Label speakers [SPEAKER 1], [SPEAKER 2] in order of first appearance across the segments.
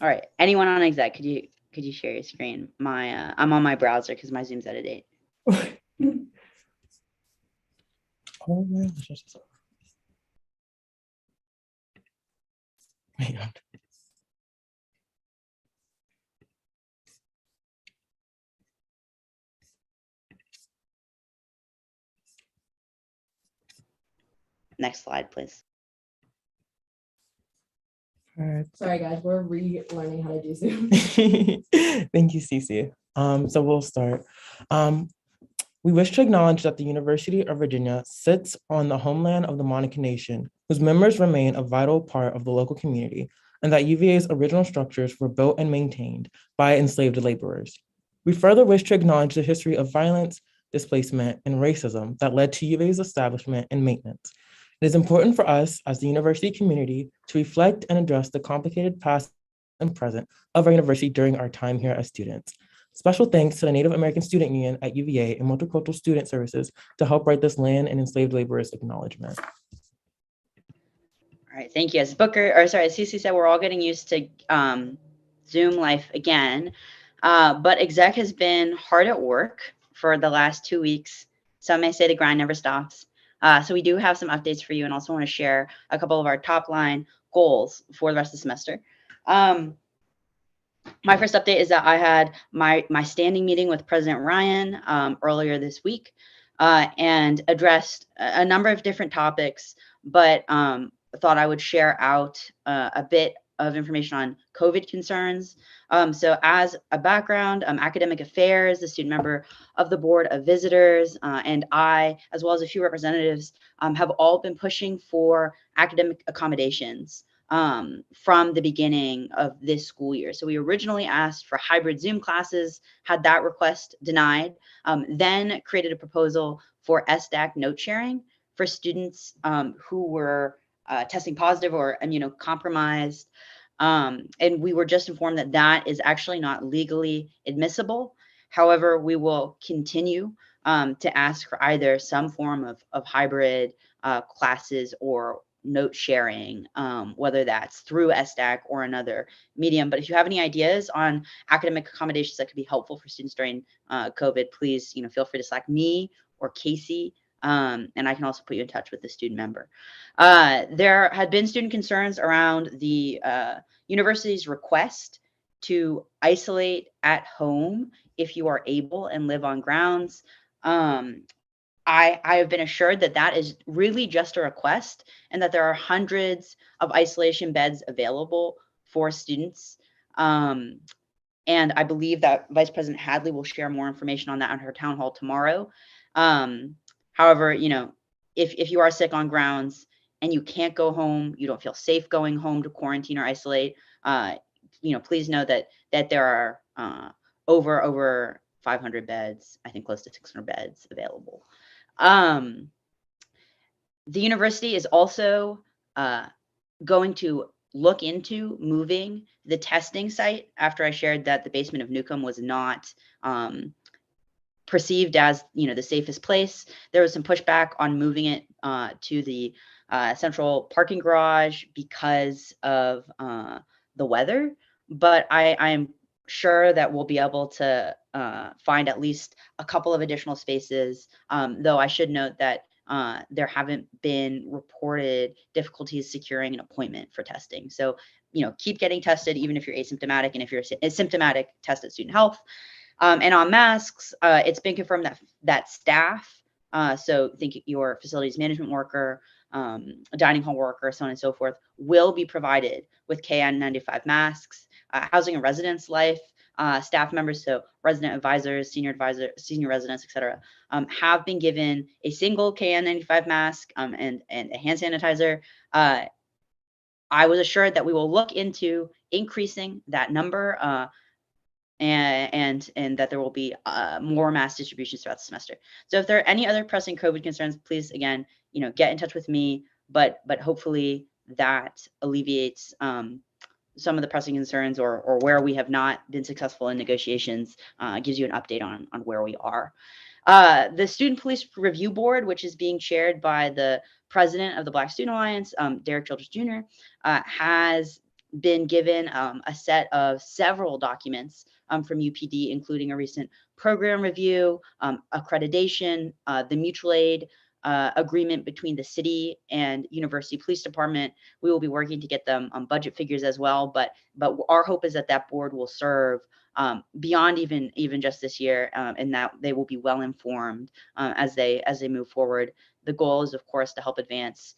[SPEAKER 1] All right. Anyone on exec, could you share your screen? I'm on my browser because my Zoom's out of date.
[SPEAKER 2] Oh man, hang on.
[SPEAKER 1] Next slide, please.
[SPEAKER 2] All right.
[SPEAKER 3] Sorry, guys, we're relearning how to do Zoom.
[SPEAKER 2] Thank you, Cece. So we'll start. We wish to acknowledge that the University of Virginia sits on the homeland of the Monacan Nation, whose members remain a vital part of the local community, and that UVA's original structures were built and maintained by enslaved laborers. We further wish to acknowledge the history of violence, displacement, and racism that led to UVA's establishment and maintenance. It is important for us as the university community to reflect and address the complicated past and present of our university during our time here as students. Special thanks to the Native American Student Union at UVA and Multicultural Student Services to help write this land and enslaved laborers acknowledgement.
[SPEAKER 1] All right, thank you. As Cece said, we're all getting used to Zoom life again, but exec has been hard at work for the last 2 weeks. Some may say the grind never stops. So we do have some updates for you, and also want to share a couple of our top line goals for the rest of the semester. My first update is that I had my standing meeting with President Ryan earlier this week and addressed a number of different topics, but thought I would share out a bit of information on COVID concerns. So as a background, academic affairs, the student member of the board of visitors, and I, as well as a few representatives, have all been pushing for academic accommodations from the beginning of this school year. So we originally asked for hybrid Zoom classes, had that request denied, then created a proposal for SDAC note sharing for students who were testing positive or immunocompromised. And we were just informed that that is actually not legally admissible. However, we will continue to ask for either some form of hybrid classes or note sharing, whether that's through SDAC or another medium. But if you have any ideas on academic accommodations that could be helpful for students during COVID, please feel free to Slack me or Casey, and I can also put you in touch with the student member. There had been student concerns around the university's request to isolate at home if you are able and live on grounds. I have been assured that that is really just a request and that there are hundreds of isolation beds available for students. And I believe that Vice President Hadley will share more information on that on her town hall tomorrow. However, if you are sick on grounds and you can't go home, you don't feel safe going home to quarantine or isolate, please know that there are over 500 beds, I think close to 600 beds available. The university is also going to look into moving the testing site after I shared that the basement of Newcomb was not perceived as the safest place. There was some pushback on moving it to the central parking garage because of the weather, but I am sure that we'll be able to find at least a couple of additional spaces, though I should note that there haven't been reported difficulties securing an appointment for testing. So, keep getting tested, even if you're asymptomatic, and if you're symptomatic, test at student health. And on masks, it's been confirmed that staff, so think your facilities management worker, a dining hall worker, so on and so forth, will be provided with KN95 masks. Housing and residence life staff members, so resident advisors, senior residents, etc., have been given a single KN95 mask and a hand sanitizer. I was assured that we will look into increasing that number and that there will be more mass distributions throughout the semester. So if there are any other pressing COVID concerns, please again, get in touch with me. But hopefully that alleviates some of the pressing concerns or where we have not been successful in negotiations, gives you an update on where we are. The Student Police Review Board, which is being chaired by the president of the Black Student Alliance, Derek Childress Jr., has been given a set of several documents from UPD, including a recent program review, accreditation, the mutual aid agreement between the city and University Police Department. We will be working to get them budget figures as well, but our hope is that that board will serve beyond even just this year, and that they will be well informed as they move forward. The goal is, of course, to help advance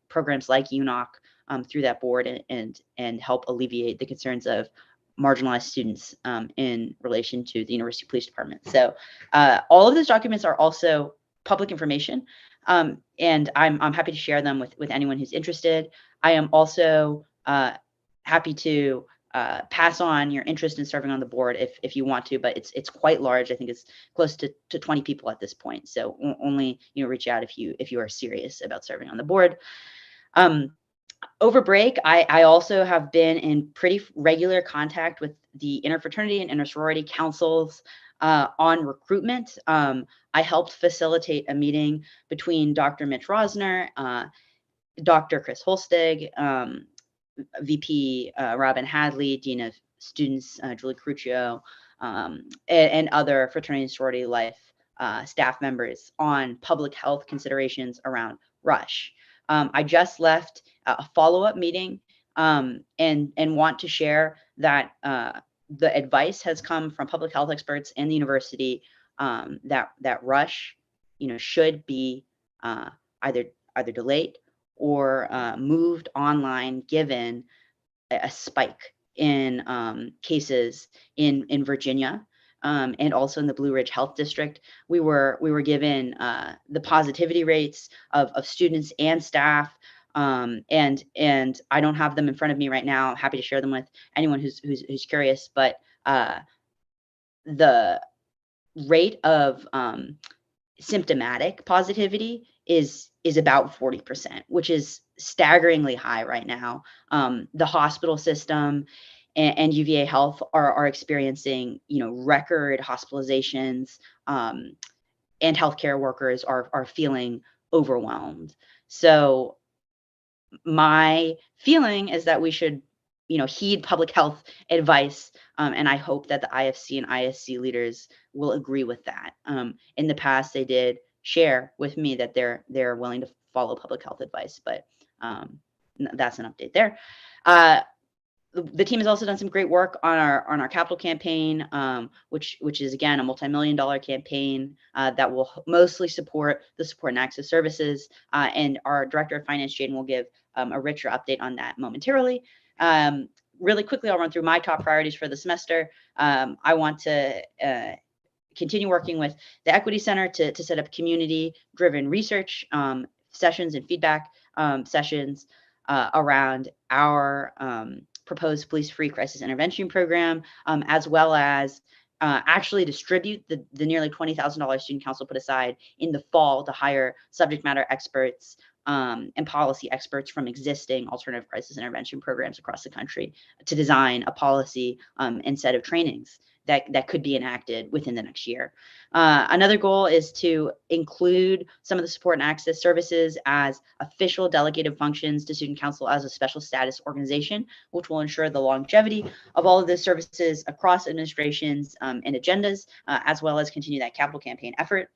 [SPEAKER 1] programs like UNOC through that board and help alleviate the concerns of marginalized students in relation to the University Police Department. So all of those documents are also public information, and I'm happy to share them with anyone who's interested. I am also happy to pass on your interest in serving on the board if you want to, but it's quite large. I think it's close to 20 people at this point. So only reach out if you are serious about serving on the board. Over break, I also have been in pretty regular contact with the interfraternity and intersorority councils on recruitment. I helped facilitate a meeting between Dr. Mitch Rosner, Dr. Chris Holstig, VP Robin Hadley, Dean of Students Julie Cruccio, and other fraternity and sorority life staff members on public health considerations around rush. I just left a follow-up meeting and want to share that the advice has come from public health experts and the university that rush, should be either delayed or moved online, given a spike in cases in Virginia. And also in the Blue Ridge Health District, we were given the positivity rates of students and staff, and I don't have them in front of me right now. I'm happy to share them with anyone who's curious. But the rate of symptomatic positivity is about 40%, which is staggeringly high right now. The hospital system and UVA Health are experiencing, record hospitalizations, and healthcare workers are feeling overwhelmed. So my feeling is that we should, heed public health advice, and I hope that the IFC and ISC leaders will agree with that. In the past, they did share with me that they're willing to follow public health advice, but that's an update there. The team has also done some great work on our capital campaign, which is again a multi-million-dollar campaign that will mostly support the support and access services. And our director of finance, Jaden, will give a richer update on that momentarily. Really quickly, I'll run through my top priorities for the semester. I want to continue working with the Equity Center to set up community-driven research sessions and feedback sessions around our proposed police-free crisis intervention program, as well as actually distribute the nearly $20,000 student council put aside in the fall to hire subject matter experts and policy experts from existing alternative crisis intervention programs across the country to design a policy and set of trainings that could be enacted within the next year. Another goal is to include some of the support and access services as official delegated functions to Student Council as a special status organization, which will ensure the longevity of all of the services across administrations and agendas, as well as continue that capital campaign effort.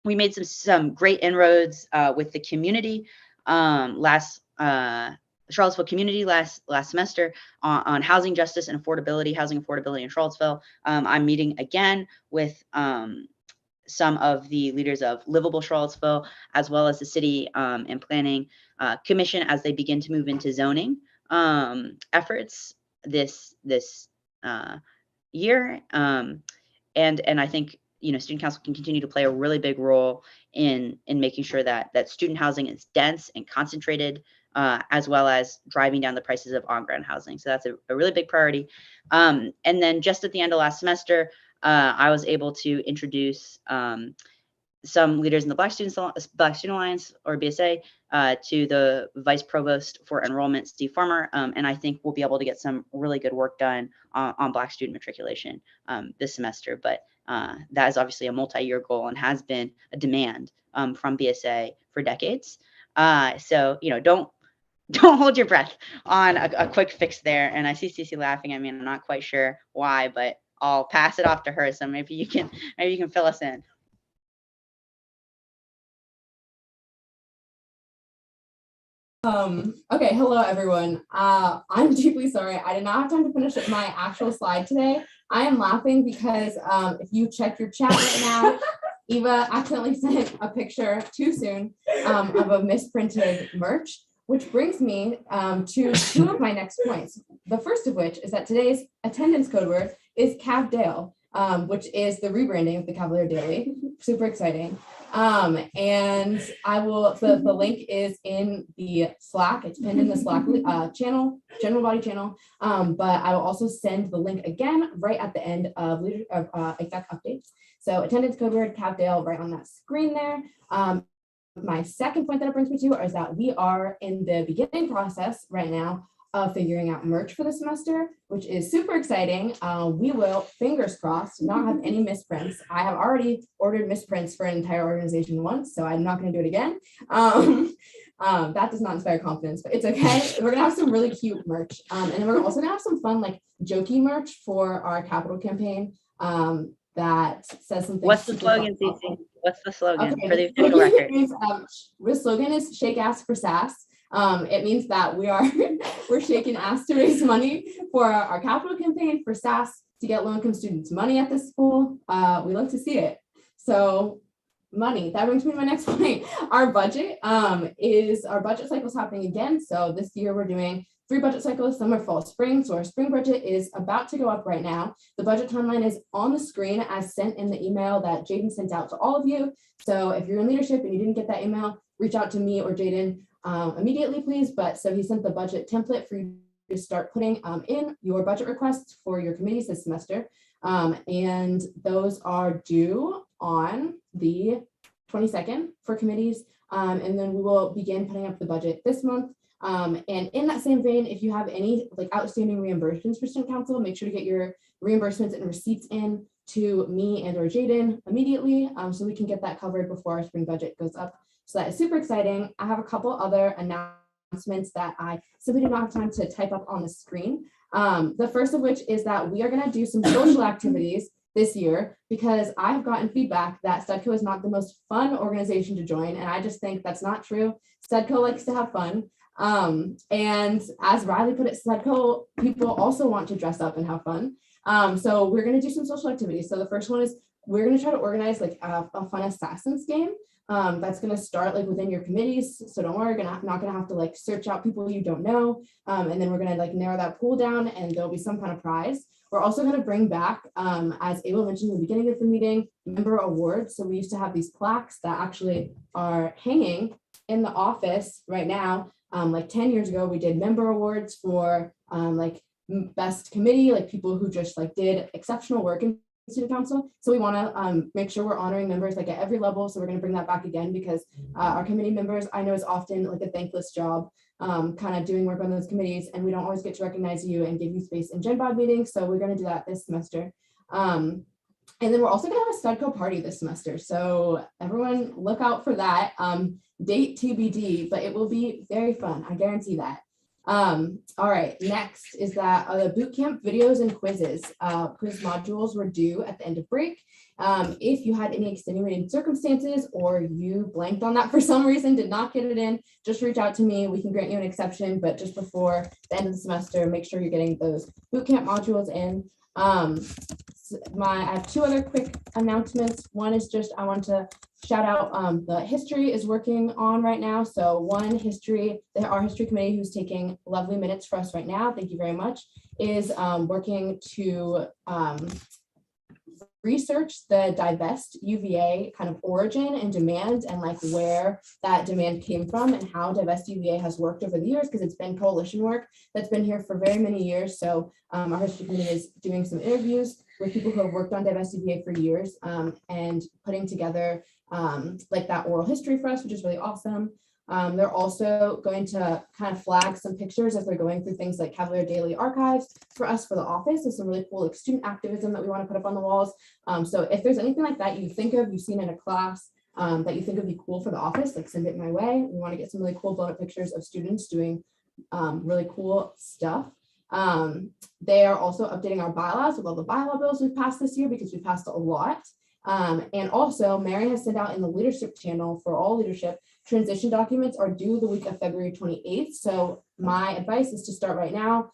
[SPEAKER 1] We made some great inroads with the community Charlottesville community last semester on housing justice and housing affordability in Charlottesville. I'm meeting again with some of the leaders of Livable Charlottesville, as well as the city and planning commission as they begin to move into zoning efforts this year. And I think student council can continue to play a really big role in making sure that student housing is dense and concentrated, as well as driving down the prices of on-ground housing. So that's a really big priority. And then just at the end of last semester, I was able to introduce some leaders in the Black Student Alliance, or BSA, to the Vice Provost for Enrollment, Steve Farmer, and I think we'll be able to get some really good work done on Black student matriculation this semester. But that is obviously a multi-year goal and has been a demand from BSA for decades. So don't hold your breath on a quick fix there. And I see Cece laughing at me, and I'm not quite sure why, but I'll pass it off to her. So maybe you can fill us in.
[SPEAKER 3] Okay, hello everyone. I'm deeply sorry. I did not have time to finish my actual slide today. I am laughing because if you check your chat right now, Eva accidentally sent a picture too soon of a misprinted merch, which brings me to two of my next points. The first of which is that today's attendance code word is Cavdale, which is the rebranding of the Cavalier Daily. Super exciting. And I will, the link is in the Slack. It's pinned in the Slack channel, general body channel. But I will also send the link again right at the end of exec updates. So attendance code word Cavdale right on that screen there. My second point that it brings me to is that we are in the beginning process right now of figuring out merch for the semester, which is super exciting. We will, fingers crossed, not have any misprints. I have already ordered misprints for an entire organization once, so I'm not going to do it again. That does not inspire confidence, but it's okay. We're gonna have some really cute merch, and then we're also gonna have some fun, like jokey merch for our capital campaign. That says something.
[SPEAKER 1] What's the slogan, Cece? What's the slogan for the official
[SPEAKER 3] slogan
[SPEAKER 1] record?
[SPEAKER 3] is, the slogan is "Shake Ass for Sass." It means that we're shaking ass to raise money for our capital campaign for SAS to get low-income students money at this school. We love to see it. So money, that brings me to my next point. Our budget cycle is happening again. So this year we're doing 3 budget cycles, summer, fall, spring. So our spring budget is about to go up right now. The budget timeline is on the screen as sent in the email that Jaden sent out to all of you. So if you're in leadership and you didn't get that email, reach out to me or Jaden immediately, please. But so he sent the budget template for you to start putting in your budget requests for your committees this semester. And those are due on the 22nd for committees. And then we will begin putting up the budget this month. And in that same vein, if you have any like outstanding reimbursements for student council, make sure to get your reimbursements and receipts in to me and or Jaden immediately, so we can get that covered before our spring budget goes up. So that is super exciting. I have a couple other announcements that I simply do not have time to type up on the screen. The first of which is that we are going to do some social activities this year because I have gotten feedback that Studco is not the most fun organization to join, and I just think that's not true. Studco likes to have fun. And as Riley put it, Studco people also want to dress up and have fun. So we're going to do some social activities. So the first one is we're going to try to organize like a fun assassins game. That's going to start like within your committees. So don't worry, not going to have to like search out people you don't know. And then we're going to like narrow that pool down and there'll be some kind of prize. We're also going to bring back, as Abel mentioned in the beginning of the meeting, member awards. So we used to have these plaques that actually are hanging in the office right now. Like 10 years ago, we did member awards for like best committee, like people who just like did exceptional work in student council. So we want to make sure we're honoring members like at every level. So we're going to bring that back again because our committee members, I know, is often like a thankless job, kind of doing work on those committees, and we don't always get to recognize you and give you space in Gen Bod meetings. So we're going to do that this semester. And then we're also going to have a Studco party this semester. So everyone look out for that. Date TBD, but it will be very fun. I guarantee that. All right, next is that the boot camp videos and quizzes. Quiz modules were due at the end of break. If you had any extenuating circumstances or you blanked on that for some reason, did not get it in, just reach out to me. We can grant you an exception, but just before the end of the semester, make sure you're getting those boot camp modules in. I have 2 other quick announcements. One is just I want to shout out the history is working on right now. So our history committee, who's taking lovely minutes for us right now, thank you very much, is working to research the divest UVA kind of origin and demand and like where that demand came from and how divest UVA has worked over the years, because it's been coalition work that's been here for very many years. So our history committee is doing some interviews with people who have worked on divest UVA for years and putting together like that oral history for us, which is really awesome. They're also going to kind of flag some pictures as they're going through things like Cavalier Daily archives for us for the office. There's some really cool like student activism that we want to put up on the walls. So if there's anything like that you think of, you've seen in a class that you think would be cool for the office, like send it my way. We want to get some really cool blown up pictures of students doing really cool stuff. They are also updating our bylaws with all the bylaw bills we've passed this year, because we passed a lot. And also Mary has sent out in the leadership channel for all leadership, transition documents are due the week of February 28th. So my advice is to start right now.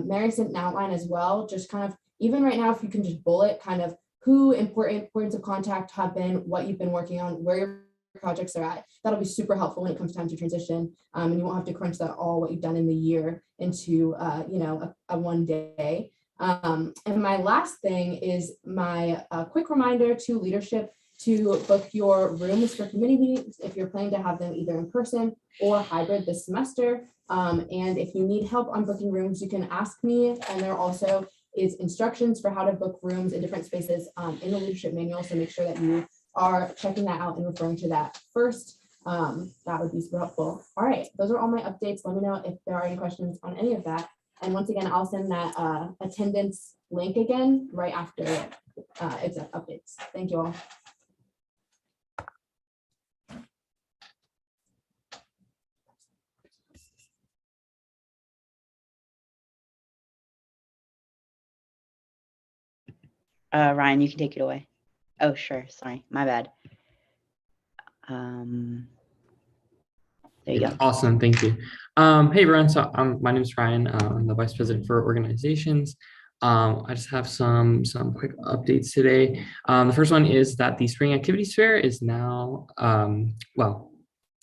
[SPEAKER 3] Mary sent an outline as well, just kind of, even right now, if you can just bullet kind of who important points of contact have been, what you've been working on, where your projects are at. That'll be super helpful when it comes time to transition. And you won't have to crunch that all what you've done in the year into a one day. And my last thing is my quick reminder to leadership to book your rooms for committee meetings if you're planning to have them either in person or hybrid this semester. And if you need help on booking rooms, you can ask me. And there also is instructions for how to book rooms in different spaces in the leadership manual. So make sure that you are checking that out and referring to that first. That would be super helpful. All right, those are all my updates. Let me know if there are any questions on any of that. And once again, I'll send that attendance link again right after exec updates. Thank you all.
[SPEAKER 1] Ryan, you can take it away. Oh, sure. Sorry, my bad. There you go.
[SPEAKER 4] Awesome, thank you. Hey everyone, so my name is Ryan. I'm the Vice President for Organizations. I just have some quick updates today. The first one is that the Spring Activities Fair is now, well,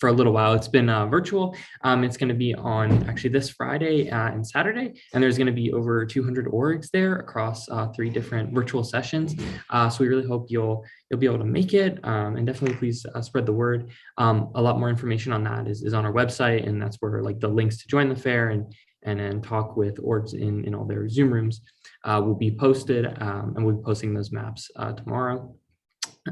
[SPEAKER 4] for a little while, it's been virtual. It's going to be on actually this Friday and Saturday, and there's going to be over 200 orgs there across 3 different virtual sessions. So we really hope you'll be able to make it, and definitely please spread the word. A lot more information on that is on our website, and that's where like the links to join the fair and then talk with orgs in all their Zoom rooms will be posted, and we'll be posting those maps tomorrow.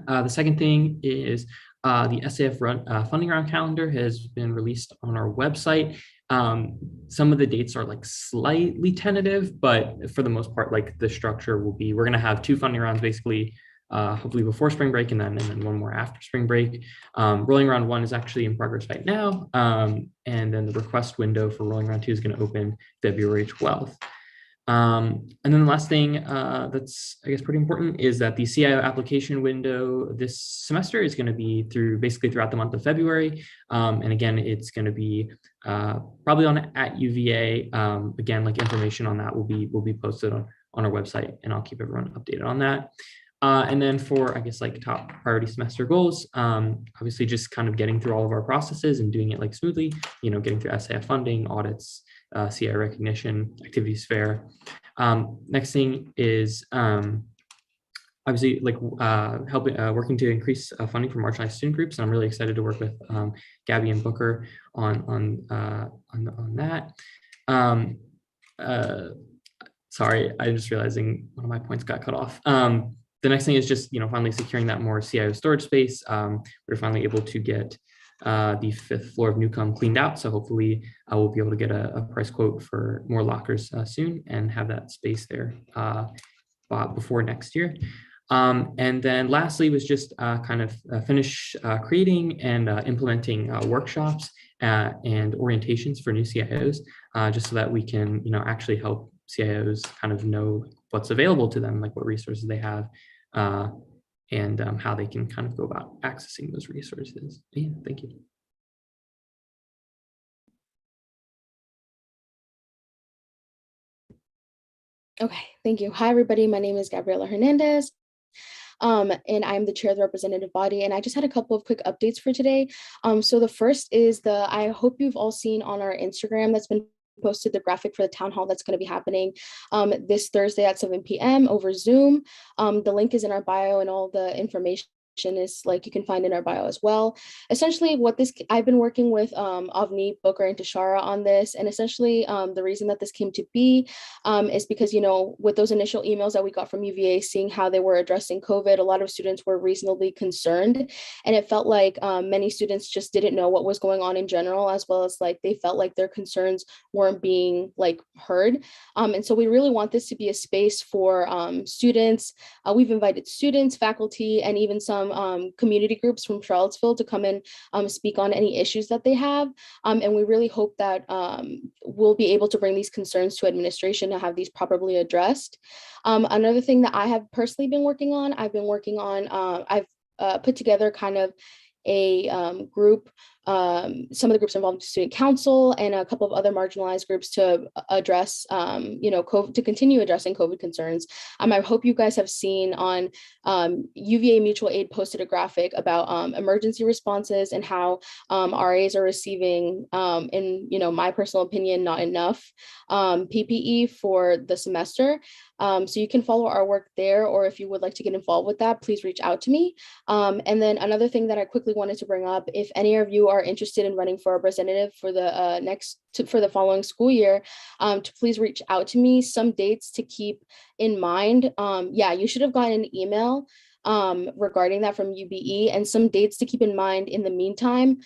[SPEAKER 4] The second thing is the SAF funding round calendar has been released on our website. Some of the dates are like slightly tentative, but for the most part, like the structure will be, we're going to have 2 funding rounds basically, hopefully before spring break and then one more after spring break. Rolling round 1 is actually in progress right now. And then the request window for rolling round 2 is going to open February 12th. And then the last thing that's, I guess, pretty important is that the CIO application window this semester is going to be basically throughout the month of February. And again, it's going to be probably on at UVA. Again, like information on that will be posted on our website, and I'll keep everyone updated on that. And then for, I guess, like top priority semester goals, obviously just kind of getting through all of our processes and doing it like smoothly, getting through SAF funding, audits, CI recognition, activities fair. Next thing is obviously like working to increase funding for marginalized student groups. And I'm really excited to work with Gabby and Booker on that. Sorry, I'm just realizing one of my points got cut off. The next thing is just finally securing that more CIO storage space. We're finally able to get the 5th floor of Newcomb cleaned out. So hopefully I will be able to get a price quote for more lockers soon and have that space there before next year. And then lastly was just kind of finish creating and implementing workshops and orientations for new CIOs, just so that we can actually help CIOs kind of know what's available to them, like what resources they have, and how they can kind of go about accessing those resources. Yeah, thank you.
[SPEAKER 5] Okay, thank you. Hi, everybody. My name is Gabriela Hernandez, and I'm the chair of the representative body. And I just had a couple of quick updates for today. So the first is I hope you've all seen on our Instagram that's been posted the graphic for the town hall that's going to be happening this Thursday at 7 p.m. over Zoom. The link is in our bio, and all the information is like you can find in our bio as well. Essentially I've been working with Avni, Booker, and Tashara on this, and essentially the reason that this came to be is because with those initial emails that we got from UVA seeing how they were addressing COVID, a lot of students were reasonably concerned, and it felt like many students just didn't know what was going on in general, as well as like they felt like their concerns weren't being like heard. And so we really want this to be a space for students. We've invited students, faculty, and even some some community groups from Charlottesville to come and speak on any issues that they have. And we really hope that we'll be able to bring these concerns to administration to have these properly addressed. Another thing that I have personally been working on, I've put together kind of a group, some of the groups involved student council and a couple of other marginalized groups to address, COVID, to continue addressing COVID concerns. I hope you guys have seen on UVA Mutual Aid posted a graphic about emergency responses and how RAs are receiving, in my personal opinion, not enough PPE for the semester. So you can follow our work there, or if you would like to get involved with that, please reach out to me. And then another thing that I quickly wanted to bring up, if any of you are interested in running for a representative for the for the following school year, to please reach out to me. Some dates to keep in mind. You should have gotten an email regarding that from UBE, and some dates to keep in mind in the meantime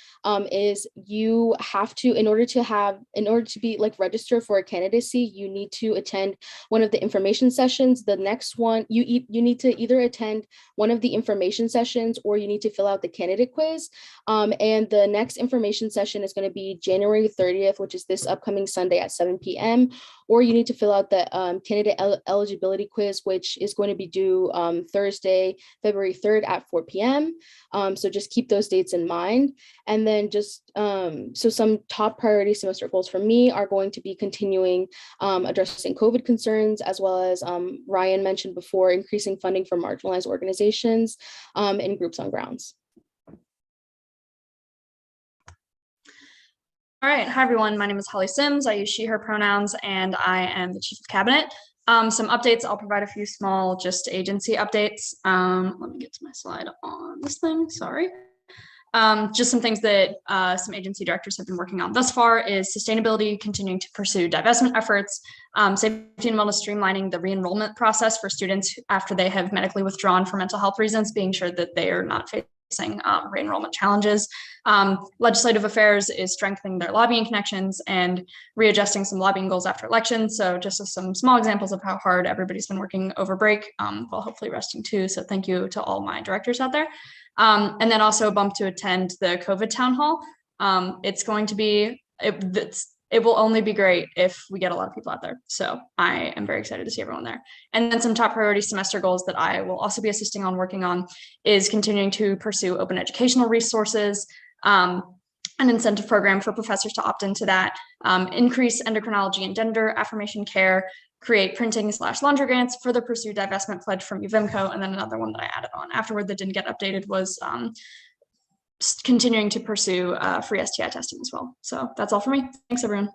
[SPEAKER 5] is you have to, in order to be like registered for a candidacy, you need to attend one of the information sessions. The next one, you need to either attend one of the information sessions or you need to fill out the candidate quiz. And the next information session is going to be January 30th, which is this upcoming Sunday at 7 p.m. Or you need to fill out the candidate eligibility quiz, which is going to be due Thursday, February 3rd at 4 p.m. So just keep those dates in mind. And then just, so some top priority semester goals for me are going to be continuing addressing COVID concerns, as well as Ryan mentioned before, increasing funding for marginalized organizations and groups on grounds.
[SPEAKER 6] All right, hi everyone, my name is Holly Sims. I use she, her pronouns, and I am the Chief of Cabinet. Some updates, I'll provide a few small just agency updates. Let me get to my slide on this thing, sorry. Just some things that some agency directors have been working on thus far is sustainability, continuing to pursue divestment efforts, safety and wellness, streamlining the re-enrollment process for students after they have medically withdrawn for mental health reasons, being sure that they are not facing re-enrollment challenges. Legislative affairs is strengthening their lobbying connections and readjusting some lobbying goals after elections. So just some small examples of how hard everybody's been working over break, while hopefully resting too. So thank you to all my directors out there. And then also a bump to attend the COVID town hall. It's going to be, it will only be great if we get a lot of people out there. So I am very excited to see everyone there. And then some top priority semester goals that I will also be assisting on working on is continuing to pursue open educational resources, an incentive program for professors to opt into that, increase endocrinology and gender affirmation care, create printing/laundry grants, further pursue divestment pledge from UVMCO, and then another one that I added on afterward that didn't get updated was continuing to pursue free STI testing as well. So that's all for me. Thanks, everyone.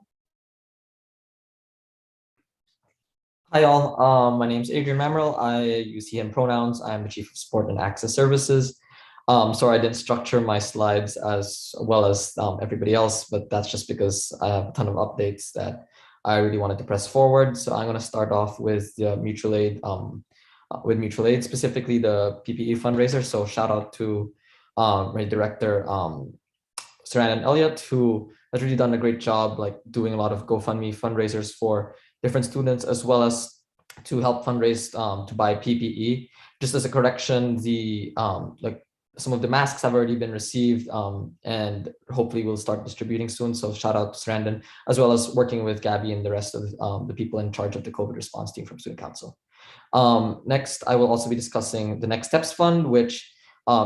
[SPEAKER 7] Hi, all. My name is Adrian Mamrell. I use he, him pronouns. I'm the Chief of Support and Access Services. Sorry, I didn't structure my slides as well as everybody else, but that's just because I have a ton of updates that I really wanted to press forward. So I'm going to start off with the mutual aid, specifically the PPE fundraiser. So shout out to my director, Saran Elliott, who has really done a great job, like doing a lot of GoFundMe fundraisers for different students, as well as to help fundraise to buy PPE. Just as a correction, the some of the masks have already been received, and hopefully we'll start distributing soon. So shout out to Sarandon, as well as working with Gabby and the rest of the people in charge of the COVID response team from Student Council. Next, I will also be discussing the Next Steps Fund, which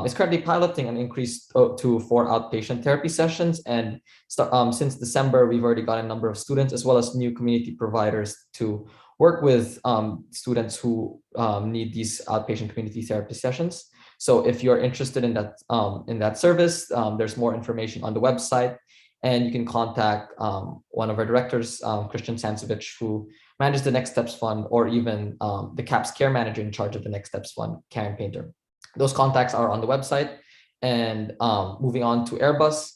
[SPEAKER 7] is currently piloting an increase to 4 outpatient therapy sessions. And since December, we've already got a number of students, as well as new community providers to work with students who need these outpatient community therapy sessions. So if you're interested in that service, there's more information on the website, and you can contact one of our directors, Christian Sansovich, who manages the Next Steps Fund, or even the CAPS care manager in charge of the Next Steps Fund, Karen Painter. Those contacts are on the website. And moving on to Airbus,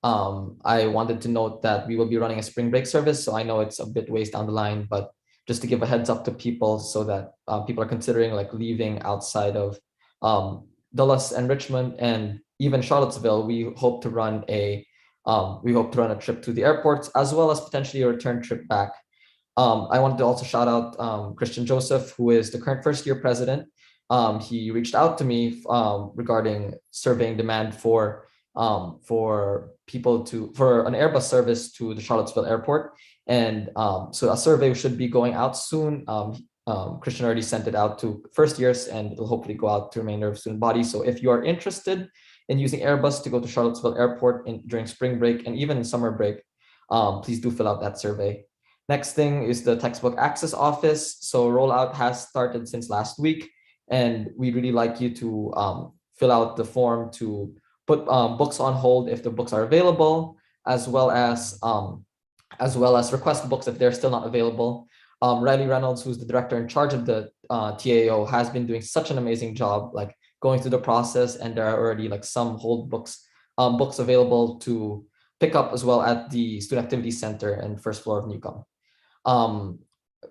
[SPEAKER 7] I wanted to note that we will be running a spring break service. So I know it's a bit ways down the line, but just to give a heads up to people so that people are considering like leaving outside of Dulles and Richmond and even Charlottesville, we hope to run a trip to the airports, as well as potentially a return trip back. I wanted to also shout out Christian Joseph, who is the current first-year president. he reached out to me regarding surveying demand for an Airbus service to the Charlottesville airport. And so a survey should be going out soon. Christian already sent it out to first years, and it'll hopefully go out to the remainder of student body. So if you are interested in using Airbus to go to Charlottesville airport during spring break and even in summer break, please do fill out that survey. Next thing is the textbook access office. So rollout has started since last week, and we'd really like you to fill out the form to put books on hold if the books are available, as well as request books if they're still not available. Riley Reynolds, who's the director in charge of the TAO, has been doing such an amazing job, like going through the process, and there are already like some hold books available to pick up as well at the Student Activity Center and first floor of Newcomb.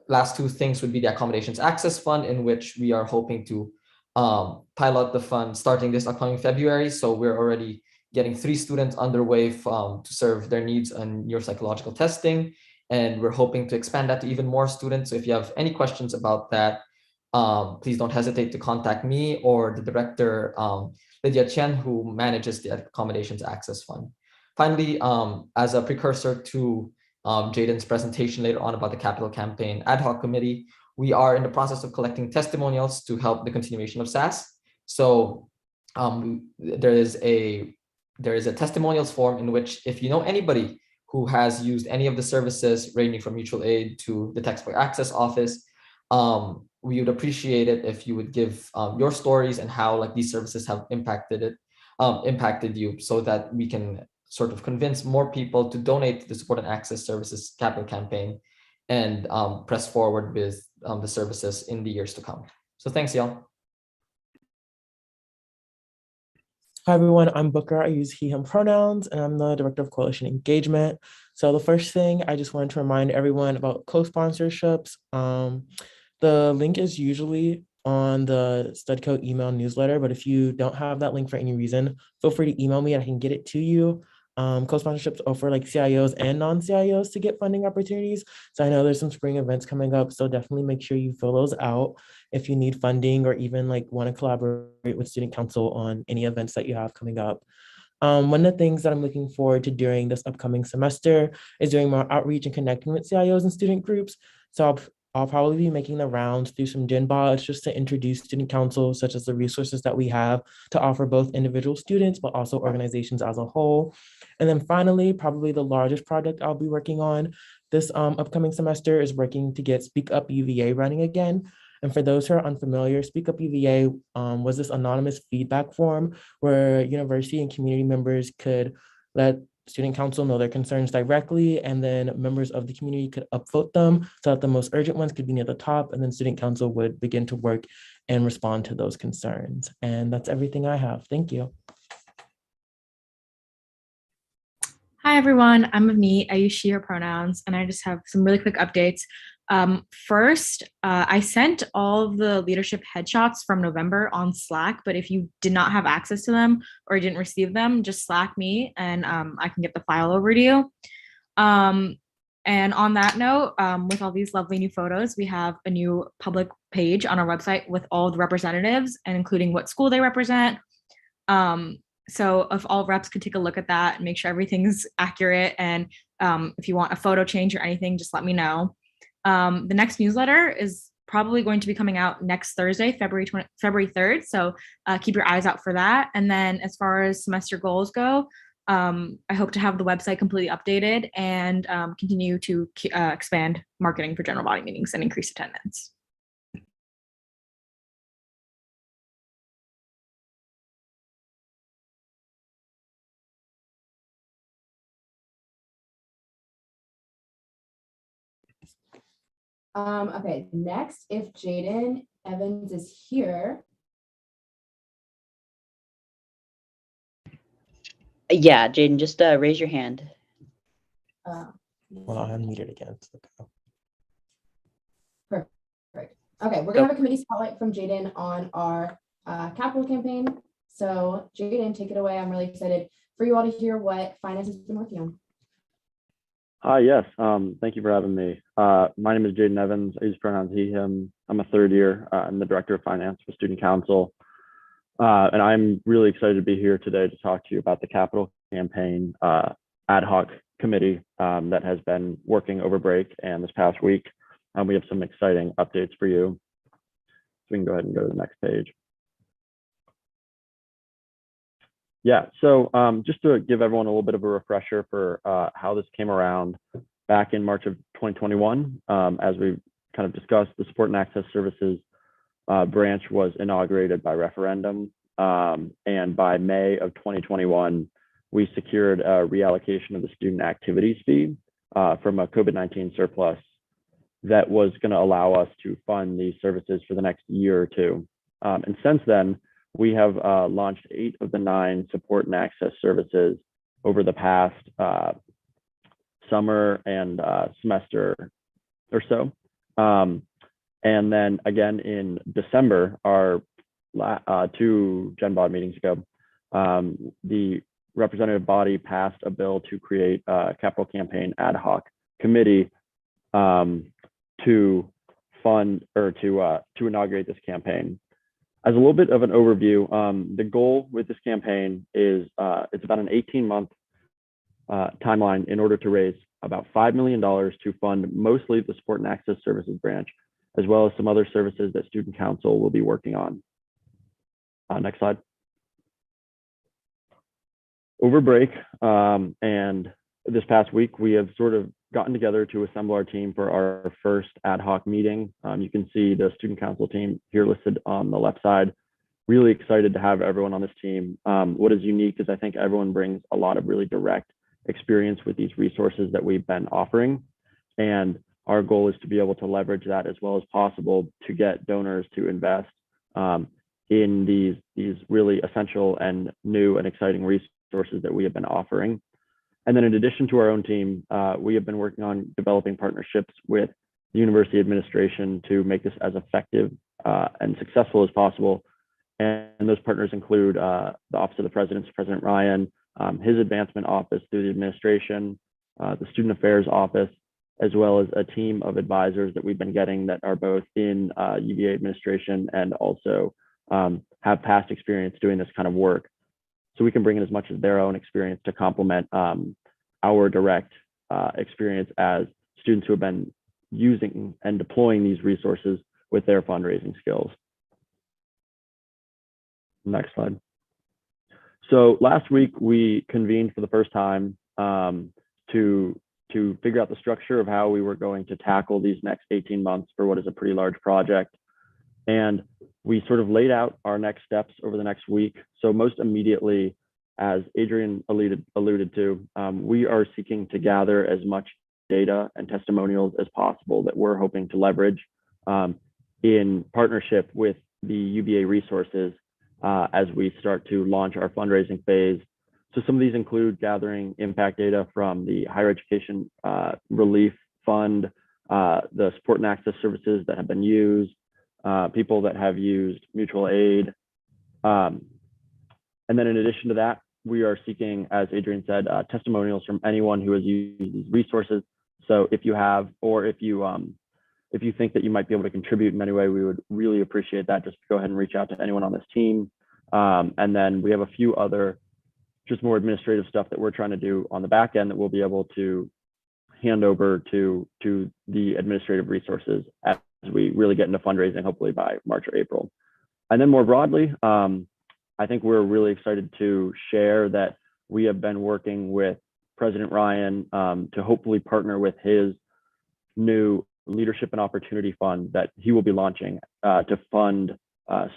[SPEAKER 7] Last two things would be the Accommodations Access Fund, in which we are hoping to pilot the fund starting this upcoming February. So we're already getting 3 students underway to serve their needs on neuropsychological testing. And we're hoping to expand that to even more students. So if you have any questions about that, please don't hesitate to contact me or the director, Lydia Chen, who manages the Accommodations Access Fund. Finally, as a precursor to Jaden's presentation later on about the Capital Campaign Ad Hoc Committee, we are in the process of collecting testimonials to help the continuation of SAS. So there is a testimonials form in which, if you know anybody who has used any of the services ranging from mutual aid to the textbook access office, we would appreciate it if you would give your stories and how like these services have impacted you, so that we can sort of convince more people to donate to the Support and Access Services Capital Campaign and press forward with the services in the years to come. So thanks, y'all.
[SPEAKER 2] Hi, everyone. I'm Booker. I use he, him pronouns, and I'm the Director of Coalition Engagement. So the first thing, I just wanted to remind everyone about co-sponsorships. The link is usually on the StudCo email newsletter, but if you don't have that link for any reason, feel free to email me and I can get it to you. Co-sponsorships offer like CIOs and non-CIOs to get funding opportunities. So I know there's some spring events coming up, so definitely make sure you fill those out if you need funding or even like want to collaborate with student council on any events that you have coming up. One of the things that I'm looking forward to during this upcoming semester is doing more outreach and connecting with CIOs and student groups. So I'll probably be making the rounds through some Gen Bots just to introduce student council, such as the resources that we have to offer both individual students, but also organizations as a whole. And then finally, probably the largest project I'll be working on this upcoming semester is working to get Speak Up UVA running again. And for those who are unfamiliar, Speak Up UVA was this anonymous feedback form where university and community members could let student council know their concerns directly, and then members of the community could upvote them so that the most urgent ones could be near the top, and then student council would begin to work and respond to those concerns. And that's everything I have. Thank you.
[SPEAKER 8] Hi, everyone. I'm Avneet. I use she, her pronouns, and I just have some really quick updates. First, I sent all of the leadership headshots from November on Slack, but if you did not have access to them or didn't receive them, just Slack me and I can get the file over to you. And on that note, with all these lovely new photos, we have a new public page on our website with all the representatives and including what school they represent. So if all reps could take a look at that and make sure everything's accurate, and if you want a photo change or anything, just let me know. The next newsletter is probably going to be coming out next Thursday, February 3rd. So keep your eyes out for that. And then as far as semester goals go, I hope to have the website completely updated and continue to expand marketing for general body meetings and increase attendance.
[SPEAKER 3] Okay, next, if Jaden Evans is here.
[SPEAKER 1] Yeah, Jaden, just raise your hand.
[SPEAKER 2] Well, I unmuted again.
[SPEAKER 3] Perfect. Okay, we're gonna have a committee spotlight from Jaden on our capital campaign. So Jaden, take it away. I'm really excited for you all to hear what finance has been working on.
[SPEAKER 9] Hi, yes. Thank you for having me. My name is Jaden Evans. I use pronouns he, him. I'm a third year. I'm the director of finance for Student Council. And I'm really excited to be here today to talk to you about the capital campaign ad hoc committee that has been working over break and this past week. We have some exciting updates for you. So we can go ahead and go to the next page. Yeah, so just to give everyone a little bit of a refresher for how this came around back in March of 2021, as we kind of discussed, the Support and Access Services branch was inaugurated by referendum. And by May of 2021, we secured a reallocation of the student activities fee from a COVID-19 surplus that was going to allow us to fund these services for the next year or two. And since then, we have launched 8 of the 9 support and access services over the past summer and semester or so. And then again in December, our 2 Gen Bod meetings ago, the representative body passed a bill to create a capital campaign ad hoc committee to fund or to inaugurate this campaign. As a little bit of an overview, the goal with this campaign is it's about an 18-month timeline in order to raise about $5 million to fund mostly the Support and Access Services branch, as well as some other services that Student Council will be working on. Next slide. Over break and this past week, we have sort of gotten together to assemble our team for our first ad hoc meeting. You can see the Student Council team here listed on the left side. Really excited to have everyone on this team. What is unique is I think everyone brings a lot of really direct experience with these resources that we've been offering. And our goal is to be able to leverage that as well as possible to get donors to invest in these really essential and new and exciting resources that we have been offering. And then in addition to our own team, we have been working on developing partnerships with the university administration to make this as effective and successful as possible. And those partners include the Office of the President, President Ryan, his advancement office through the administration, the Student Affairs Office, as well as a team of advisors that we've been getting that are both in UVA administration and also have past experience doing this kind of work. So we can bring in as much as their own experience to complement our direct experience as students who have been using and deploying these resources with their fundraising skills. Next slide. So last week we convened for the first time to figure out the structure of how we were going to tackle these next 18 months for what is a pretty large project. And we sort of laid out our next steps over the next week. So most immediately, as Adrian alluded to, we are seeking to gather as much data and testimonials as possible that we're hoping to leverage in partnership with the UVA resources as we start to launch our fundraising phase. So some of these include gathering impact data from the Higher Education Relief Fund, the support and access services that have been used, people that have used mutual aid. And then in addition to that, we are seeking, as Adrian said, testimonials from anyone who has used these resources. So if you have, or if you think that you might be able to contribute in any way, we would really appreciate that. Just go ahead and reach out to anyone on this team. And then we have a few other just more administrative stuff that we're trying to do on the back end that we'll be able to hand over to the administrative resources as we really get into fundraising, hopefully by March or April. And then more broadly, I think we're really excited to share that we have been working with President Ryan to hopefully partner with his new Leadership and Opportunity Fund that he will be launching to fund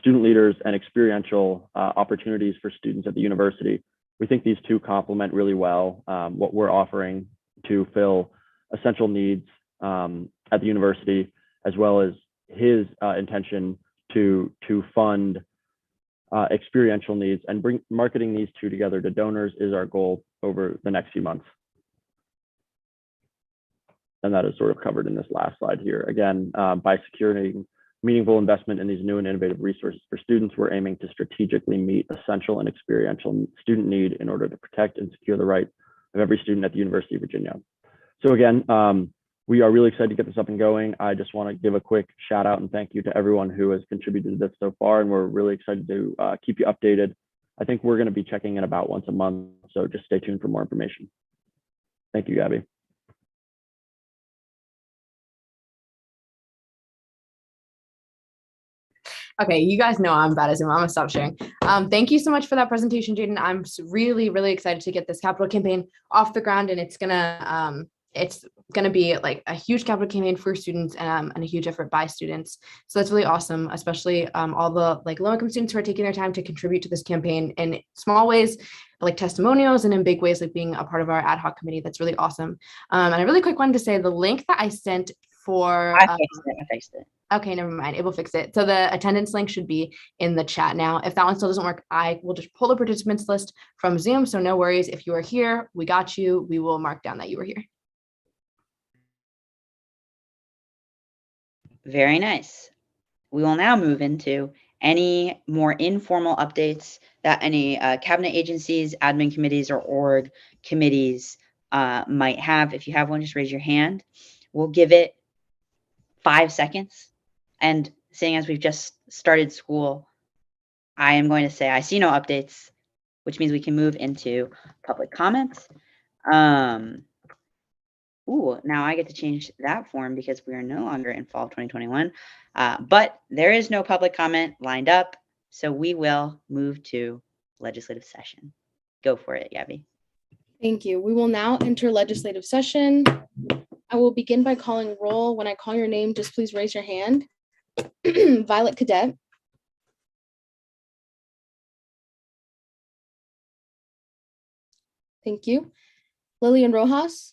[SPEAKER 9] student leaders and experiential opportunities for students at the university. We think these two complement really well what we're offering to fill essential needs at the university, as well as his intention to fund experiential needs, and marketing these two together to donors is our goal over the next few months. And that is sort of covered in this last slide here. Again, by securing meaningful investment in these new and innovative resources for students, we're aiming to strategically meet essential and experiential student need in order to protect and secure the right of every student at the University of Virginia. So again, we are really excited to get this up and going. I just want to give a quick shout out and thank you to everyone who has contributed to this so far, and we're really excited to keep you updated. I think we're going to be checking in about once a month, so just stay tuned for more information. Thank you, Gabby.
[SPEAKER 3] Okay, you guys know I'm bad at Zoom. I'm gonna stop sharing. Thank you so much for that presentation, Jaden. I'm really, really excited to get this capital campaign off the ground, and it's gonna be like a huge capital campaign for students and a huge effort by students. So that's really awesome, especially all the like low-income students who are taking their time to contribute to this campaign in small ways, like testimonials, and in big ways, like being a part of our ad hoc committee. That's really awesome. And I really quick wanted to say the link that I sent for
[SPEAKER 1] I fixed it.
[SPEAKER 3] Okay, never mind. It will fix it. So the attendance link should be in the chat now. If that one still doesn't work, I will just pull the participants list from Zoom. So no worries. If you are here, we got you. We will mark down that you were here.
[SPEAKER 1] Very nice. We will now move into any more informal updates that any cabinet agencies, admin committees, or org committees might have. If you have one, just raise your hand. We'll give it 5 seconds. And seeing as we've just started school, I am going to say I see no updates, which means we can move into public comments. Now I get to change that form because we are no longer in fall of 2021. But there is no public comment lined up, so we will move to legislative session. Go for it, Gabby.
[SPEAKER 5] Thank you. We will now enter legislative session. I will begin by calling roll. When I call your name, just please raise your hand. Violet Cadet. Thank you. Lillian Rojas.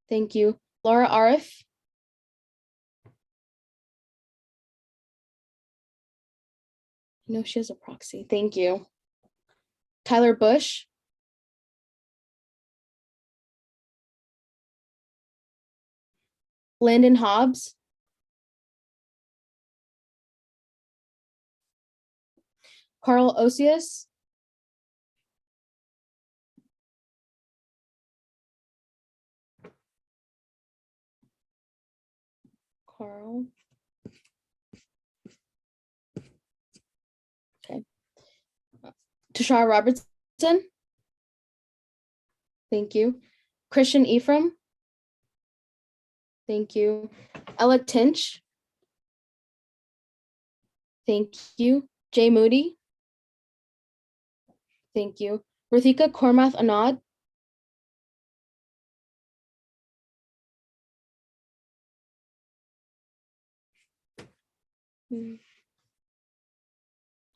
[SPEAKER 5] Thank you. Laura Arif. I know she has a proxy. Thank you. Tyler Bush. Landon Hobbs. Carl Osius. Carl. Okay. Tashara Robertson. Thank you. Christian Ephraim. Thank you. Ella Tinch. Thank you. Jay Moody. Thank you. Rathika Kormath Anand.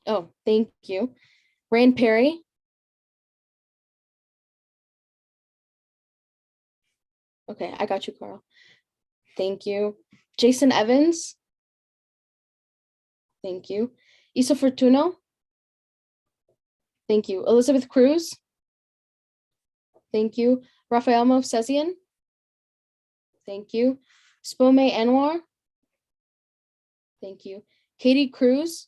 [SPEAKER 5] Oh, thank you. Rain Perry. Okay, I got you, Carl. Thank you. Jason Evans. Thank you. Isa Fortuno. Thank you. Elizabeth Cruz. Thank you. Rafael Movsesian. Thank you. Spome Anwar. Thank you. Katie Cruz.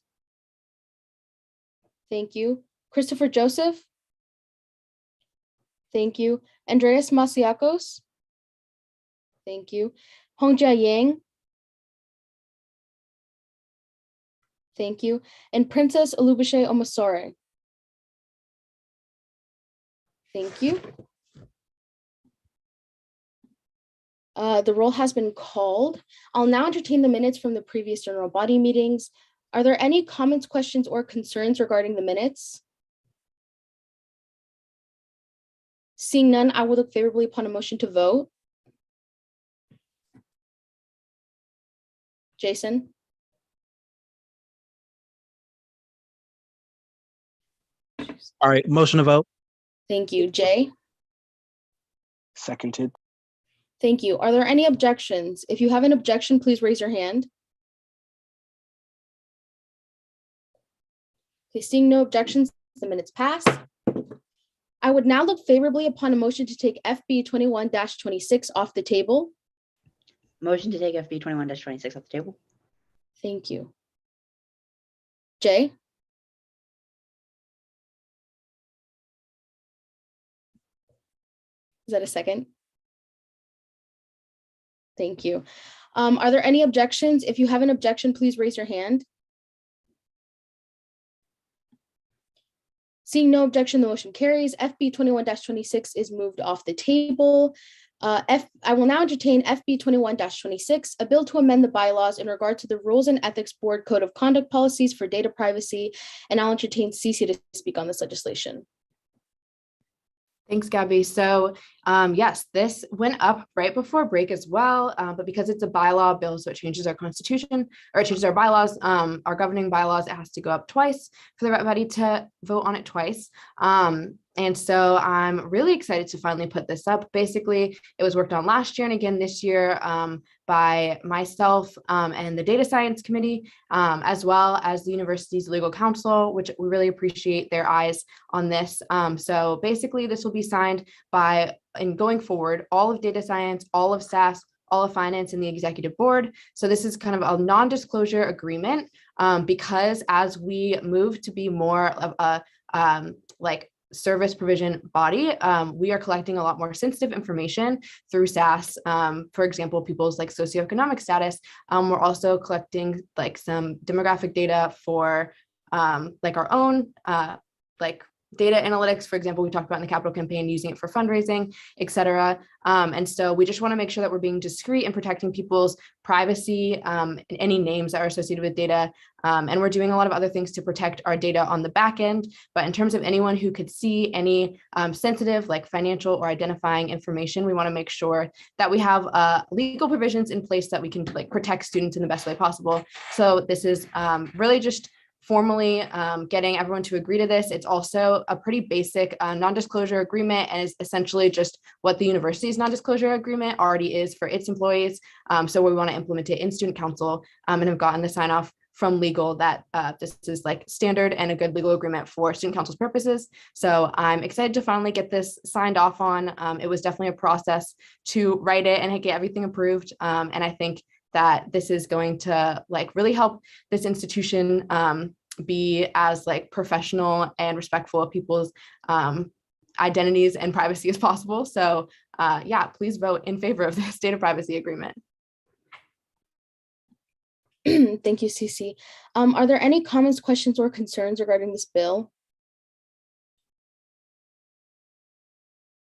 [SPEAKER 5] Thank you. Christopher Joseph. Thank you. Andreas Masiakos. Thank you. Hongjia Yang. Thank you. And Princess Olubishe Omasore. Thank you. The roll has been called. I'll now entertain the minutes from the previous general body meetings. Are there any comments, questions, or concerns regarding the minutes? Seeing none, I will look favorably upon a motion to vote. Jason?
[SPEAKER 10] All right, motion to vote.
[SPEAKER 5] Thank you. Jay?
[SPEAKER 10] Seconded.
[SPEAKER 5] Thank you. Are there any objections? If you have an objection, please raise your hand. Okay, seeing no objections, the minutes pass. I would now look favorably upon a motion to take FB 21-26 off the table.
[SPEAKER 1] Motion to take FB 21-26 off the table.
[SPEAKER 5] Thank you. Jay? Is that a second? Thank you. Are there any objections? If you have an objection, please raise your hand. Seeing no objection, the motion carries. FB 21-26 is moved off the table. I will now entertain FB 21-26, a bill to amend the bylaws in regard to the Rules and Ethics Board Code of Conduct Policies for Data Privacy, and I'll entertain Cece to speak on this legislation.
[SPEAKER 3] Thanks, Gabby. So yes, this went up right before break as well, but because it's a bylaw bill, so it changes our constitution, or it changes our bylaws, our governing bylaws, it has to go up twice for everybody to vote on it twice. And so I'm really excited to finally put this up. Basically, it was worked on last year and again this year by myself and the Data Science Committee, as well as the university's legal counsel, which we really appreciate their eyes on this. So basically, this will be signed by, and going forward, all of data science, all of SAS, all of finance, and the executive board. So this is kind of a non-disclosure agreement because as we move to be more of a like service provision body, we are collecting a lot more sensitive information through SAS. For example, people's like socioeconomic status. We're also collecting like some demographic data for like our own like data analytics. For example, we talked about in the capital campaign, using it for fundraising, et cetera. And so we just want to make sure that we're being discreet and protecting people's privacy and any names that are associated with data. And we're doing a lot of other things to protect our data on the back end. But in terms of anyone who could see any sensitive, like financial or identifying information, we want to make sure that we have legal provisions in place that we can like protect students in the best way possible. So this is really just formally getting everyone to agree to this. It's also a pretty basic non-disclosure agreement, and is essentially just what the university's non-disclosure agreement already is for its employees. So we want to implement it in student council and have gotten the sign off from legal that this is like standard and a good legal agreement for student council's purposes. So I'm excited to finally get this signed off on. It was definitely a process to write it and get everything approved. And I think that this is going to like really help this institution be as like professional and respectful of people's identities and privacy as possible. So yeah, please vote in favor of this data privacy agreement.
[SPEAKER 5] Thank you, Cece. Are there any comments, questions, or concerns regarding this bill?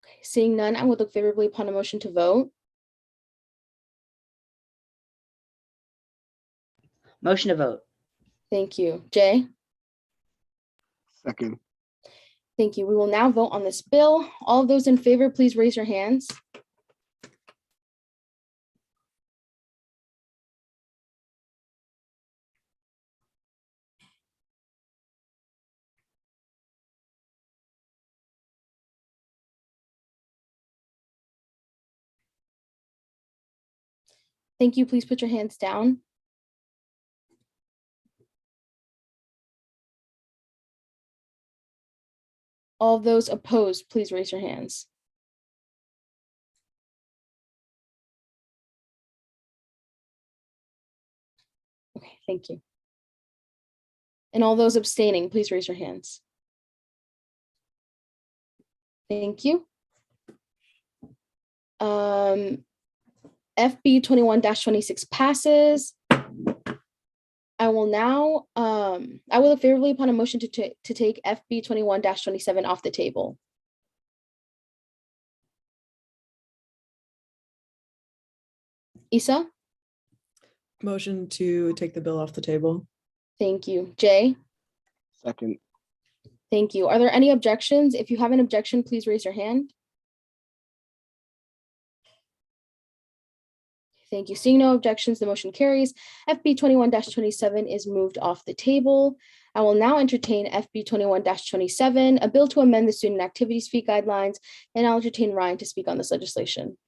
[SPEAKER 5] Okay, seeing none, I would look favorably upon a motion to vote.
[SPEAKER 1] Motion to vote.
[SPEAKER 5] Thank you. Jay?
[SPEAKER 11] Second.
[SPEAKER 5] Thank you. We will now vote on this bill. All of those in favor, please raise your hands. Thank you. Please put your hands down. All of those opposed, please raise your hands. Okay, thank you. And all those abstaining, please raise your hands. Thank you. FB 21-26 passes. I will now, I will look favorably upon a motion to take FB 21-27 off the table. Isa?
[SPEAKER 12] Motion to take the bill off the table.
[SPEAKER 5] Thank you. Jay?
[SPEAKER 11] Second.
[SPEAKER 5] Thank you. Are there any objections? If you have an objection, please raise your hand. Thank you. Seeing no objections, the motion carries. FB 21-27 is moved off the table. I will now entertain FB 21-27, a bill to amend the student activities fee guidelines, and I'll entertain Ryan to speak on this legislation.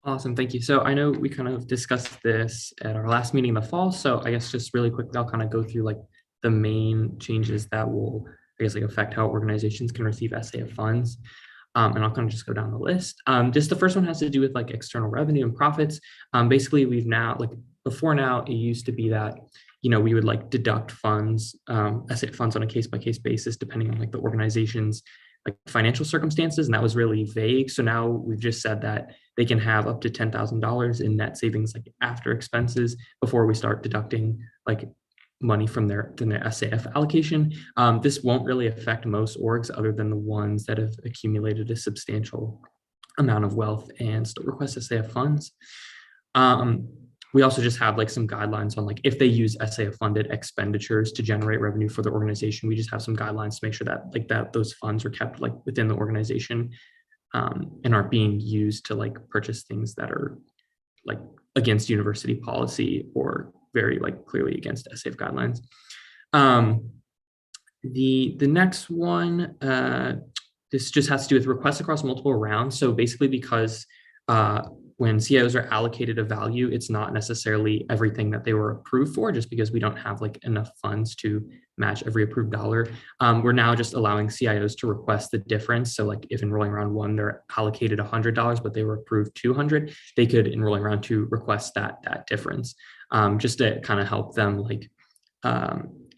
[SPEAKER 4] Awesome, thank you. So I know we kind of discussed this at our last meeting in the fall. So I guess just really quick, I'll kind of go through like the main changes that will, I guess, like affect how organizations can receive SAF funds. And I'll kind of just go down the list. Just the first one has to do with like external revenue and profits. Basically, we've now, like before now, it used to be that, you know, we would like deduct funds, SAF funds on a case-by-case basis, depending on like the organization's like financial circumstances, and that was really vague. So now we've just said that they can have up to $10,000 in net savings, like after expenses, before we start deducting like money from their SAF allocation. This won't really affect most orgs other than the ones that have accumulated a substantial amount of wealth and still request SAF funds. We also just have like some guidelines on like if they use SAF funded expenditures to generate revenue for the organization, we just have some guidelines to make sure that those funds are kept like within the organization and aren't being used to like purchase things that are like against university policy or very like clearly against SAF guidelines. The next one, this just has to do with requests across multiple rounds. So basically, because when CIOs are allocated a value, it's not necessarily everything that they were approved for, just because we don't have like enough funds to match every approved dollar. We're now just allowing CIOs to request the difference. So like if enrolling round one, they're allocated $100, but they were approved 200, they could enrolling round two request that difference, just to kind of help them like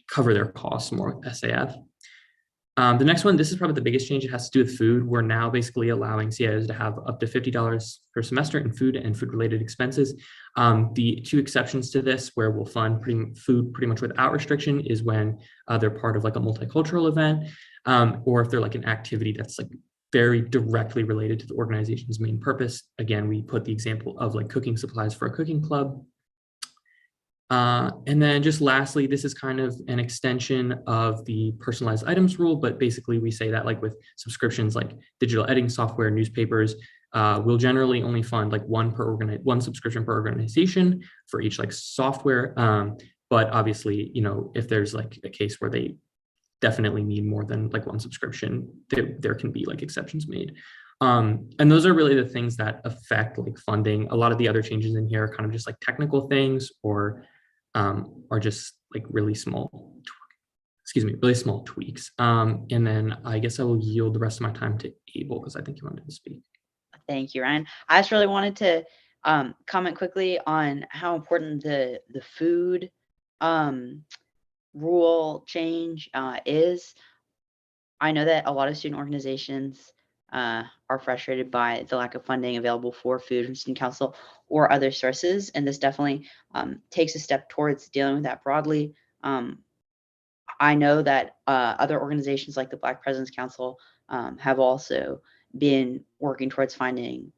[SPEAKER 4] cover their costs more with SAF. The next one, this is probably the biggest change. It has to do with food. We're now basically allowing CIOs to have up to $50 per semester in food and food-related expenses. The two exceptions to this, where we'll fund food pretty much without restriction, is when they're part of like a multicultural event, or if they're like an activity that's like very directly related to the organization's main purpose. Again, we put the example of like cooking supplies for a cooking club. And then just lastly, this is kind of an extension of the personalized items rule, but basically we say that like with subscriptions like digital editing software, newspapers, we'll generally only fund like one subscription per organization for each like software. But obviously, you know, if there's like a case where they definitely need more than like one subscription, there can be like exceptions made. And those are really the things that affect like funding. A lot of the other changes in here are kind of just like technical things or just like really small tweaks. And then I guess I will yield the rest of my time to Abel because I think he wanted to speak.
[SPEAKER 1] Thank you, Ryan. I just really wanted to comment quickly on how important the food rule change is. I know that a lot of student organizations are frustrated by the lack of funding available for food from student council or other sources, and this definitely takes a step towards dealing with that broadly. I know that other organizations like the Black Presidents Council have also been working towards finding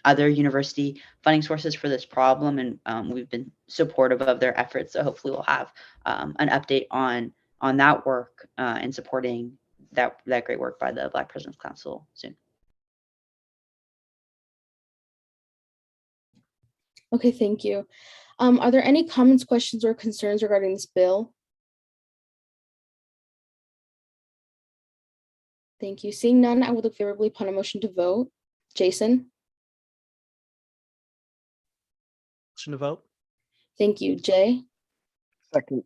[SPEAKER 1] other university funding sources for this problem, and we've been supportive of their efforts. So hopefully we'll have an update on that work and supporting that great work by the Black Presidents Council soon.
[SPEAKER 5] Okay, thank you. Are there any comments, questions, or concerns regarding this bill? Thank you. Seeing none, I will look favorably upon a motion to vote. Jason?
[SPEAKER 10] Motion to vote.
[SPEAKER 5] Thank you. Jay?
[SPEAKER 9] Second.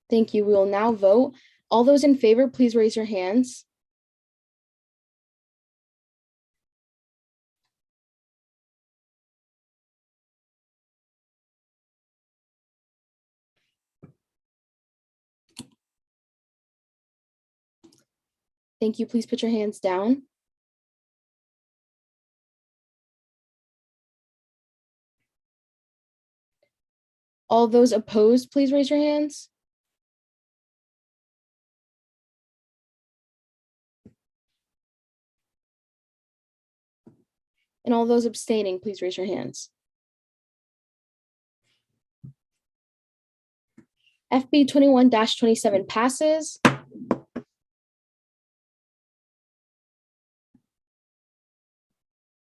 [SPEAKER 5] Thank you. We will now vote. All those in favor, please raise your hands. Thank you. Please put your hands down. All those opposed, please raise your hands. And all those abstaining, please raise your hands. FB 21-27 passes.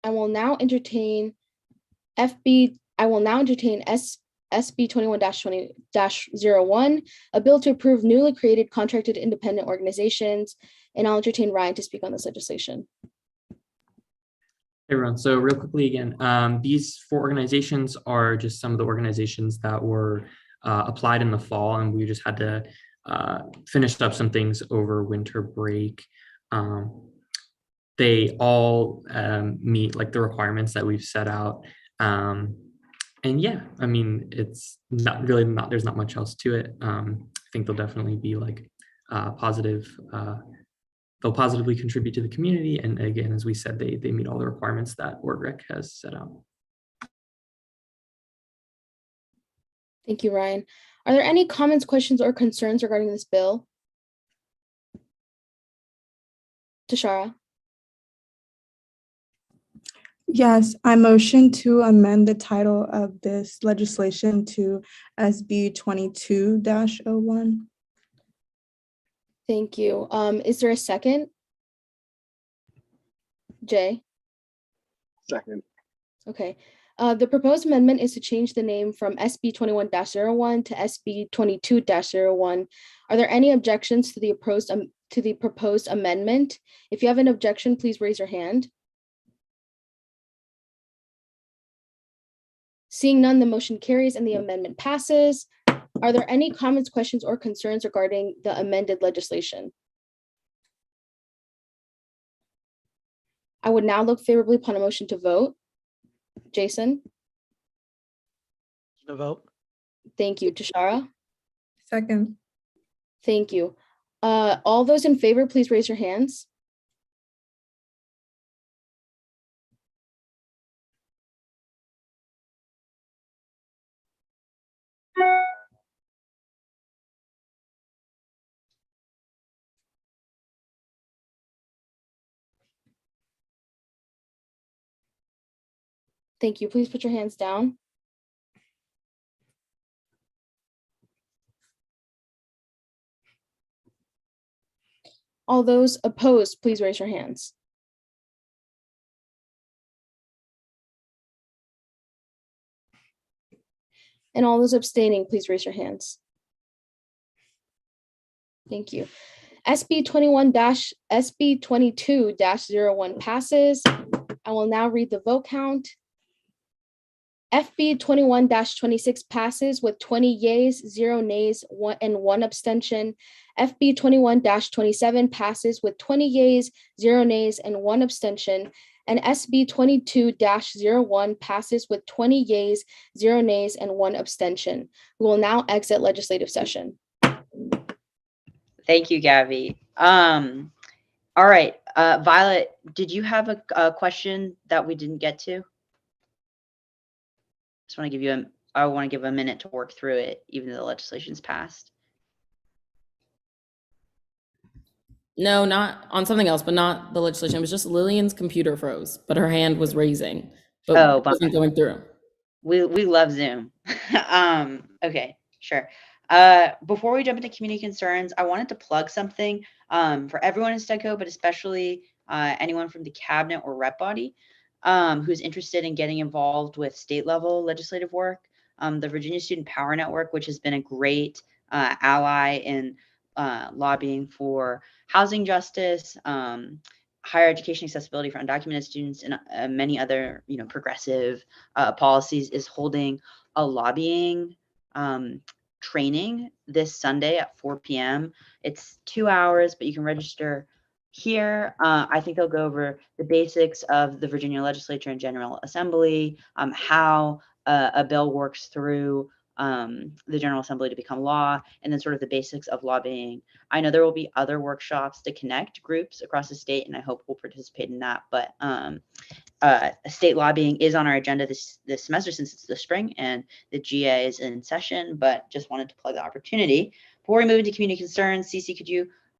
[SPEAKER 5] I will now entertain SB 21-20-01, a bill to approve newly created contracted independent organizations, and I'll entertain Ryan to speak on this legislation.
[SPEAKER 4] Hey everyone, so real quickly again, these 4 organizations are just some of the organizations that were applied in the fall, and we just had to finish up some things over winter break. They all meet like the requirements that we've set out. And yeah, I mean, it's there's not much else to it. I think there'll definitely be like positive they'll positively contribute to the community. And again, as we said, they meet all the requirements that OrgRec has set out.
[SPEAKER 5] Thank you, Ryan. Are there any comments, questions, or concerns regarding this bill? Tashara?
[SPEAKER 12] Yes, I motion to amend the title of this legislation to SB 22-01.
[SPEAKER 5] Thank you. Is there a second? Jay?
[SPEAKER 9] Second.
[SPEAKER 5] Okay. The proposed amendment is to change the name from SB 21-01 to SB 22-01. Are there any objections to the proposed amendment? If you have an objection, please raise your hand. Seeing none, the motion carries and the amendment passes. Are there any comments, questions, or concerns regarding the amended legislation? I would now look favorably upon a motion to vote. Jason?
[SPEAKER 10] To vote.
[SPEAKER 5] Thank you. Tashara?
[SPEAKER 12] Second.
[SPEAKER 5] Thank you. All those in favor, please raise your hands. Thank you. Please put your hands down. All those opposed, please raise your hands. And all those abstaining, please raise your hands. Thank you. SB 22-01 passes. I will now read the vote count. FB 21-26 passes with 20 yeas, 0 nays, and 1 abstention. FB 21-27 passes with 20 yeas, 0 nays, and 1 abstention. And SB 22-01 passes with 20 yeas, 0 nays, and 1 abstention. We will now exit legislative session.
[SPEAKER 1] Thank you, Gabby. All right, Violet, did you have a question that we didn't get to? Just want to give you I want to give a minute to work through it, even though the legislation's passed.
[SPEAKER 11] No, not on something else, but not the legislation. It was just Lillian's computer froze, but her hand was raising, but it wasn't going through.
[SPEAKER 1] We love Zoom. Okay, sure. Before we jump into community concerns, I wanted to plug something for everyone in STEDCO, but especially anyone from the cabinet or rep body who's interested in getting involved with state level legislative work. The Virginia Student Power Network, which has been a great ally in lobbying for housing justice, higher education accessibility for undocumented students, and many other progressive policies, is holding a lobbying training this Sunday at 4 p.m. It's 2 hours, but you can register here. I think they'll go over the basics of the Virginia Legislature and General Assembly, how a bill works through the General Assembly to become law, and then sort of the basics of lobbying. I know there will be other workshops to connect groups across the state, and I hope we'll participate in that. But state lobbying is on our agenda this semester since it's the spring and the GA is in session, but just wanted to plug the opportunity. Before we move into community concerns, Cece, could you